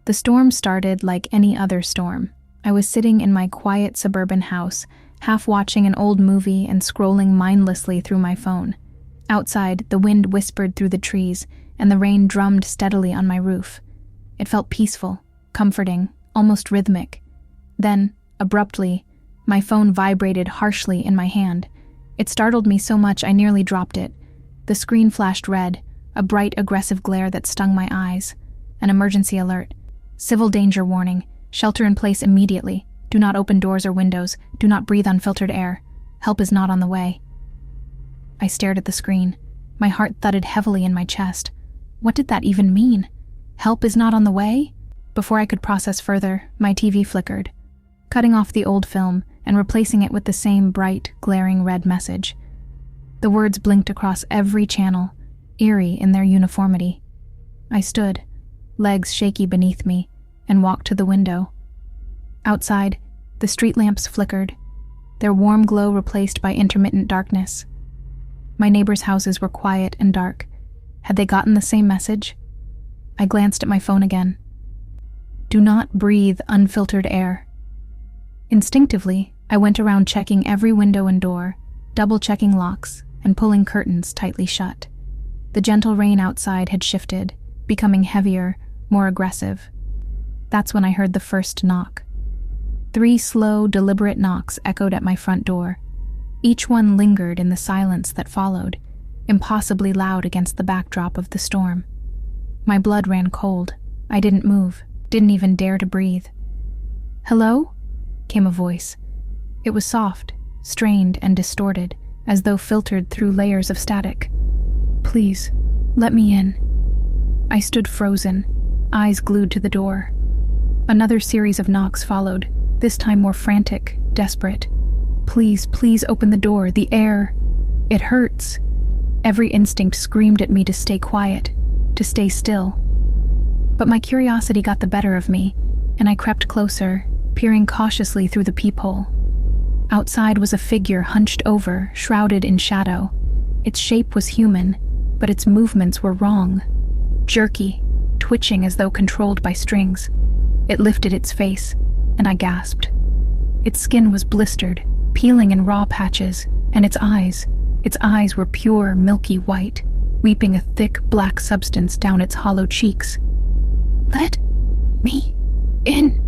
The storm started like any other storm. I was sitting in my quiet suburban house, half watching an old movie and scrolling mindlessly through my phone. Outside, the wind whispered through the trees, and the rain drummed steadily on my roof. It felt peaceful, comforting, almost rhythmic. Then, abruptly, my phone vibrated harshly in my hand. It startled me so much I nearly dropped it. The screen flashed red, a bright, aggressive glare that stung my eyes. An emergency alert. Civil danger warning. Shelter in place immediately. Do not open doors or windows. Do not breathe unfiltered air. Help is not on the way. I stared at the screen. My heart thudded heavily in my chest. What did that even mean? Help is not on the way? Before I could process further, my TV flickered, cutting off the old film and replacing it with the same bright, glaring red message. The words blinked across every channel, eerie in their uniformity. I stood, legs shaky beneath me, and walked to the window. Outside, the street lamps flickered, their warm glow replaced by intermittent darkness. My neighbors' houses were quiet and dark. Had they gotten the same message? I glanced at my phone again. Do not breathe unfiltered air. Instinctively, I went around checking every window and door, double-checking locks, and pulling curtains tightly shut. The gentle rain outside had shifted, becoming heavier, more aggressive. That's when I heard the first knock. 3 slow, deliberate knocks echoed at my front door. Each one lingered in the silence that followed, impossibly loud against the backdrop of the storm. My blood ran cold. I didn't move, didn't even dare to breathe. "Hello?" came a voice. It was soft, strained, and distorted, as though filtered through layers of static. "Please, let me in." I stood frozen, eyes glued to the door. Another series of knocks followed, this time more frantic, desperate. "Please, please open the door, the air. It hurts." Every instinct screamed at me to stay quiet, to stay still. But my curiosity got the better of me, and I crept closer, peering cautiously through the peephole. Outside was a figure hunched over, shrouded in shadow. Its shape was human, but its movements were wrong. Jerky, twitching as though controlled by strings. It lifted its face, and I gasped. Its skin was blistered, peeling in raw patches, and its eyes were pure, milky white, weeping a thick, black substance down its hollow cheeks. "Let me in,"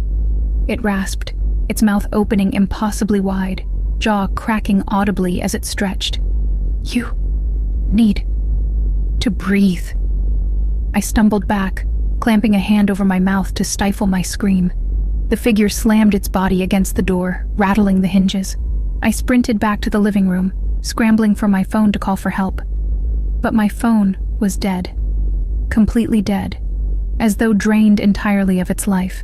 it rasped, its mouth opening impossibly wide, jaw cracking audibly as it stretched. "You need to breathe." I stumbled back, clamping a hand over my mouth to stifle my scream. The figure slammed its body against the door, rattling the hinges. I sprinted back to the living room, scrambling for my phone to call for help. But my phone was dead. Completely dead, as though drained entirely of its life.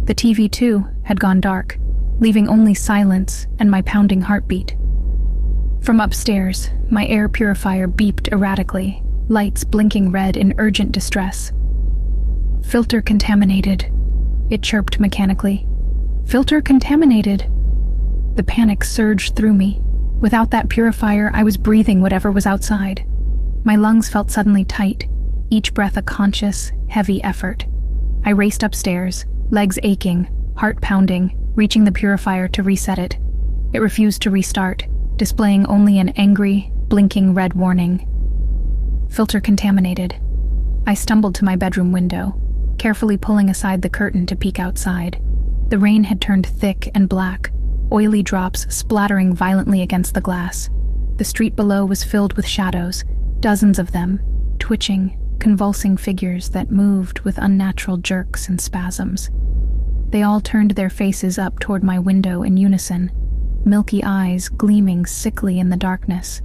The TV, too, had gone dark, leaving only silence and my pounding heartbeat. From upstairs, my air purifier beeped erratically, lights blinking red in urgent distress. "Filter contaminated," it chirped mechanically. "Filter contaminated." The panic surged through me. Without that purifier, I was breathing whatever was outside. My lungs felt suddenly tight, each breath a conscious, heavy effort. I raced upstairs, legs aching, heart pounding, reaching the purifier to reset it. It refused to restart, displaying only an angry, blinking red warning. Filter contaminated. I stumbled to my bedroom window, carefully pulling aside the curtain to peek outside. The rain had turned thick and black, oily drops splattering violently against the glass. The street below was filled with shadows, dozens of them, twitching, convulsing figures that moved with unnatural jerks and spasms. They all turned their faces up toward my window in unison, milky eyes gleaming sickly in the darkness.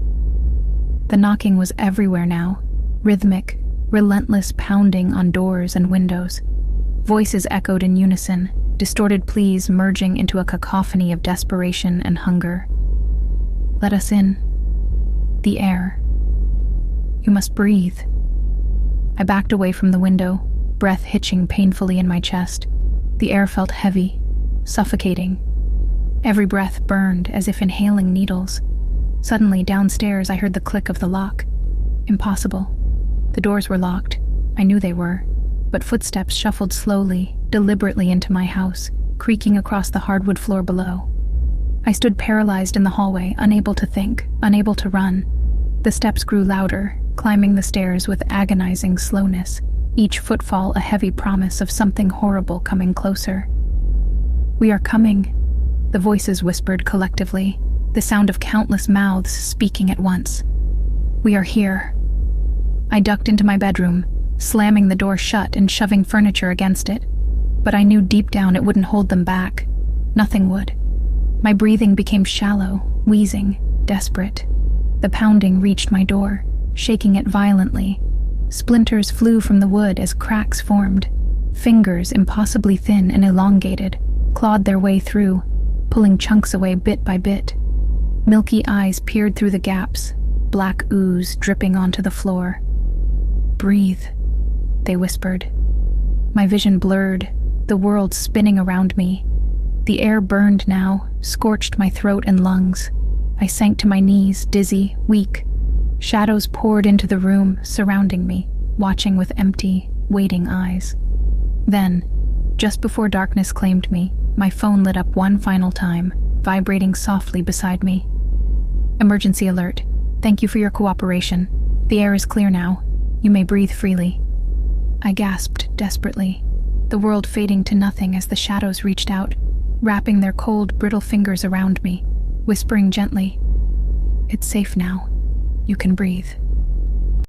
The knocking was everywhere now, rhythmic, relentless pounding on doors and windows. Voices echoed in unison, distorted pleas merging into a cacophony of desperation and hunger. "Let us in. The air. You must breathe." I backed away from the window, breath hitching painfully in my chest. The air felt heavy, suffocating. Every breath burned as if inhaling needles. Suddenly, downstairs, I heard the click of the lock. Impossible. The doors were locked. I knew they were. but footsteps shuffled slowly, deliberately into my house, creaking across the hardwood floor below. I stood paralyzed in the hallway, unable to think, unable to run. The steps grew louder, climbing the stairs with agonizing slowness, each footfall a heavy promise of something horrible coming closer. "We are coming," the voices whispered collectively, the sound of countless mouths speaking at once. "We are here." I ducked into my bedroom, slamming the door shut and shoving furniture against it. But I knew deep down it wouldn't hold them back. Nothing would. My breathing became shallow, wheezing, desperate. The pounding reached my door, shaking it violently. Splinters flew from the wood as cracks formed. Fingers, impossibly thin and elongated, clawed their way through, pulling chunks away bit by bit. Milky eyes peered through the gaps, black ooze dripping onto the floor. "Breathe," they whispered. My vision blurred, the world spinning around me. The air burned now, scorched my throat and lungs. I sank to my knees, dizzy, weak. Shadows poured into the room, surrounding me, watching with empty, waiting eyes. Then, just before darkness claimed me, my phone lit up one final time, vibrating softly beside me. "Emergency alert. Thank you for your cooperation. The air is clear now. You may breathe freely." I gasped desperately, the world fading to nothing as the shadows reached out, wrapping their cold, brittle fingers around me, whispering gently, "It's safe now. You can breathe."